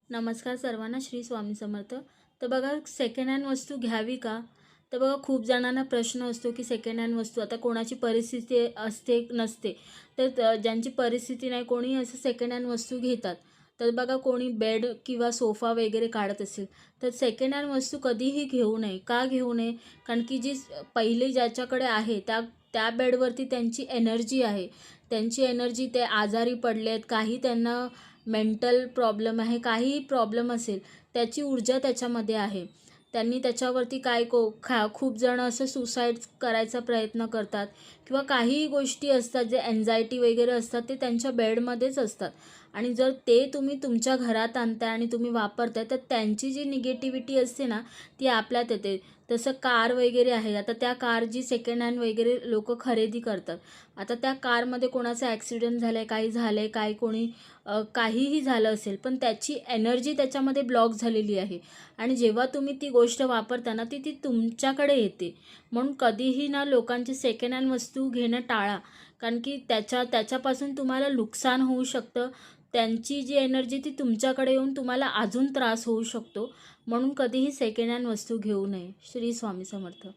नमस्कार सर्वांना. श्री स्वामी समर्थ. तर बघा, सेकंड हँड वस्तू घ्यावी का? तर बघा, खूप जणांना प्रश्न असतो की सेकंड हँड वस्तू, आता कोणाची परिस्थिती असते नसते, तर ज्यांची परिस्थिती नाही, कोणी असं सेकंड हँड वस्तू घेतात. तर बघा, कोणी बेड किंवा सोफा वगैरे काढत असेल तर सेकंड हँड वस्तू कधीही घेऊ नये. का घेऊ नये? कारण की जी पहिली ज्याच्याकडे आहे त्या त्या बेडवरती त्यांची एनर्जी आहे. त्यांची एनर्जी, ते आजारी पडलेत, काही त्यांना मेंटल प्रॉब्लेम आहे, काहीही प्रॉब्लेम असेल, त्याची ऊर्जा त्याच्यामध्ये आहे. त्यांनी त्याच्यावरती काय खूप जण असं सुसाईड करायचा प्रयत्न करतात किंवा काहीही गोष्टी असतात, जे एन्झायटी वगैरे असतात, ते त्यांच्या बेडमध्येच असतात. आणि जर ते तुम्ही तुमच्या घरात आणताय आणि तुम्ही वापरताय, तर त्यांची जी निगेटिव्हिटी असते ना, ती आपल्यात येते. तसं कार वगैरे आहे, आता त्या कार जी सेकंड हँड वगैरे लोकं खरेदी करतात, आता त्या कारमध्ये कोणाचा ॲक्सिडेंट झाला आहे, काही झालं आहे, काही कोणी काहीही झालं असेल, पण त्याची एनर्जी त्याच्यामध्ये ब्लॉक झालेली आहे आणि जेव्हा तुम्ही ती गोष्ट वापरता ना, ती ती तुमच्याकडे येते. म्हणून कधीही ना, लोकांची सेकंड हँड वस्तू घेणं टाळा. कारण की त्याच्यापासून तुम्हाला नुकसान होऊ शकतं. त्यांची जी एनर्जी ती तुमच्याकडे येऊन तुम्हाला अजून त्रास होऊ शकतो. म्हणून कधीही सेकंड हँड वस्तू घेऊ नये. श्री स्वामी समर्थ.